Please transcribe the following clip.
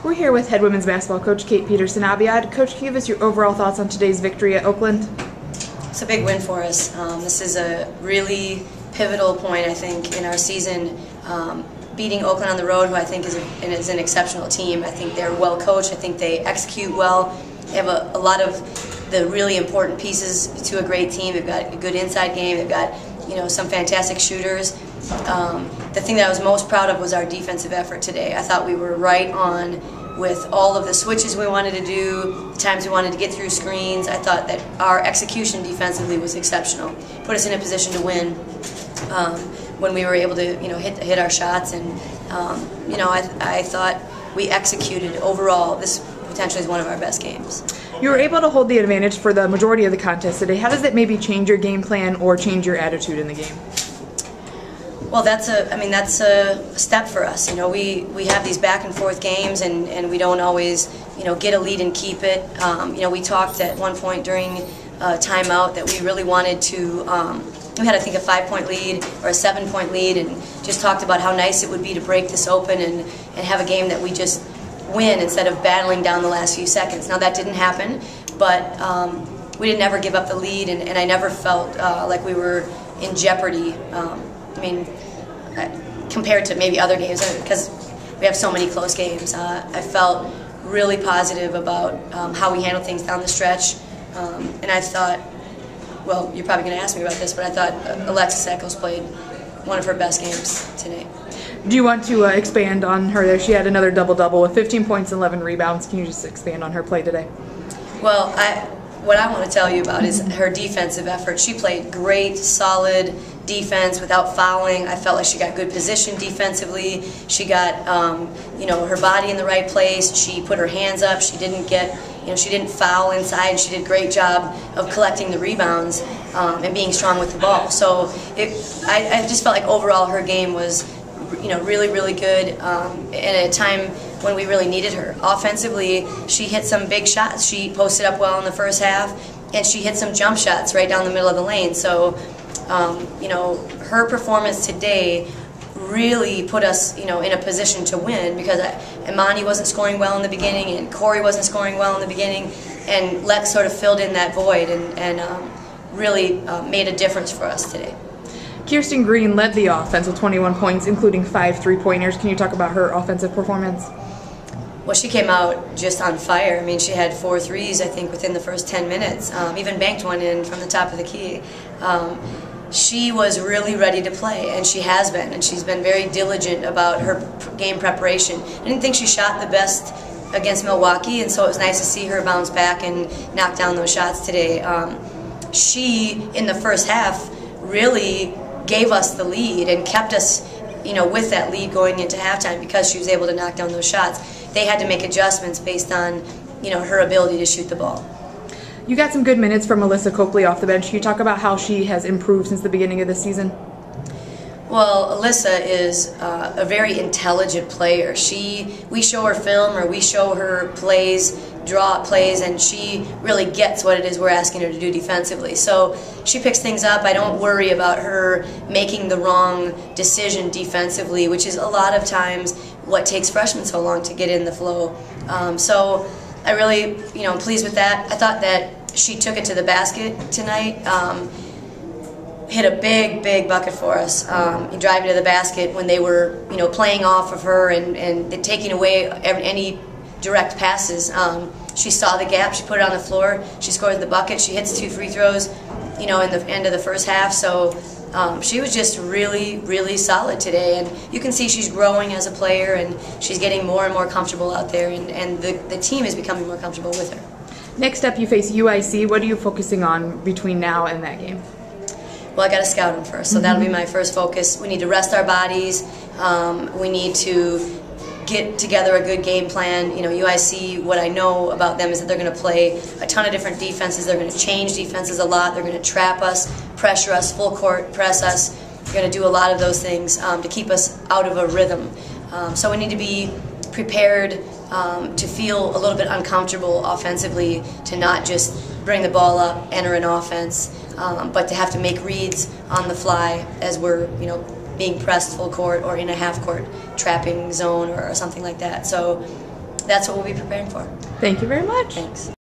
We're here with head women's basketball coach Peterson Abiad. Coach, can you give us your overall thoughts on today's victory at Oakland? It's a big win for us. This is a really pivotal point, I think, in our season. Beating Oakland on the road, who I think is an exceptional team. I think they're well coached. I think they execute well. They have a lot of the really important pieces to a great team. They've got a good inside game. They've got some fantastic shooters. The thing that I was most proud of was our defensive effort today. I thought we were right on with all of the switches we wanted to do, the times we wanted to get through screens. I thought that our execution defensively was exceptional. Put us in a position to win when we were able to hit our shots, and I thought we executed overall. This potentially is one of our best games. You were able to hold the advantage for the majority of the contest today. How does it maybe change your game plan or change your attitude in the game? Well, that's a step for us. We have these back and forth games, and we don't always get a lead and keep it. We talked at one point during timeout that we really wanted to. We had, I think, a 5-point lead or a 7-point lead, and just talked about how nice it would be to break this open and have a game that we just win instead of battling down the last few seconds. Now that didn't happen, but we didn't ever give up the lead, and I never felt like we were in jeopardy. Compared to maybe other games, because we have so many close games, I felt really positive about how we handled things down the stretch, and I thought, well, you're probably going to ask me about this, but I thought Alexis Echols played one of her best games tonight. Do you want to expand on her there? She had another double-double with 15 points and 11 rebounds. Can you just expand on her play today? Well, what I want to tell you about is her defensive effort. She played great, solid defense without fouling. I felt like she got good position defensively. She got her body in the right place. She put her hands up. She didn't she didn't foul inside. She did a great job of collecting the rebounds and being strong with the ball. So I just felt like overall her game was really, really good at a time when we really needed her. Offensively, she hit some big shots. She posted up well in the first half, and she hit some jump shots right down the middle of the lane. So, her performance today really put us, in a position to win, because Imani wasn't scoring well in the beginning, and Corey wasn't scoring well in the beginning, and Lex sort of filled in that void and really made a difference for us today. Kirsten Green led the offense with 21 points, including 5 3-pointers. Can you talk about her offensive performance? Well, she came out just on fire. I mean, she had 4 threes, I think, within the first 10 minutes. Even banked one in from the top of the key. She was really ready to play, and she has been. And she's been very diligent about her game preparation. I didn't think she shot the best against Milwaukee, and so it was nice to see her bounce back and knock down those shots today. She, in the first half, really gave us the lead and kept us, with that lead going into halftime, because she was able to knock down those shots. They had to make adjustments based on, her ability to shoot the ball. You got some good minutes from Melissa Copley off the bench. Can you talk about how she has improved since the beginning of the season? Well, Alyssa is a very intelligent player. We show her film, or we show her plays, draw up plays, and she really gets what it is we're asking her to do defensively. So she picks things up. I don't worry about her making the wrong decision defensively, which is a lot of times what takes freshmen so long to get in the flow. So I really, am pleased with that. I thought that she took it to the basket tonight. Hit a big bucket for us, driving to the basket when they were, playing off of her and taking away any direct passes. She saw the gap, she put it on the floor, she scored the bucket, she hits 2 free throws, in the end of the first half. So she was just really, really solid today, and you can see she's growing as a player, and she's getting more and more comfortable out there, and the team is becoming more comfortable with her. Next up, you face UIC. What are you focusing on between now and that game? Well, I got to scout them first, so that'll be my first focus. We need to rest our bodies. We need to get together a good game plan. UIC, what I know about them is that they're going to play a ton of different defenses. They're going to change defenses a lot. They're going to trap us, pressure us, full court press us. They're going to do a lot of those things to keep us out of a rhythm. So we need to be prepared to feel a little bit uncomfortable offensively, to not just bring the ball up, enter an offense, but to have to make reads on the fly as we're, being pressed full court or in a half court trapping zone or something like that. So that's what we'll be preparing for. Thank you very much. Thanks.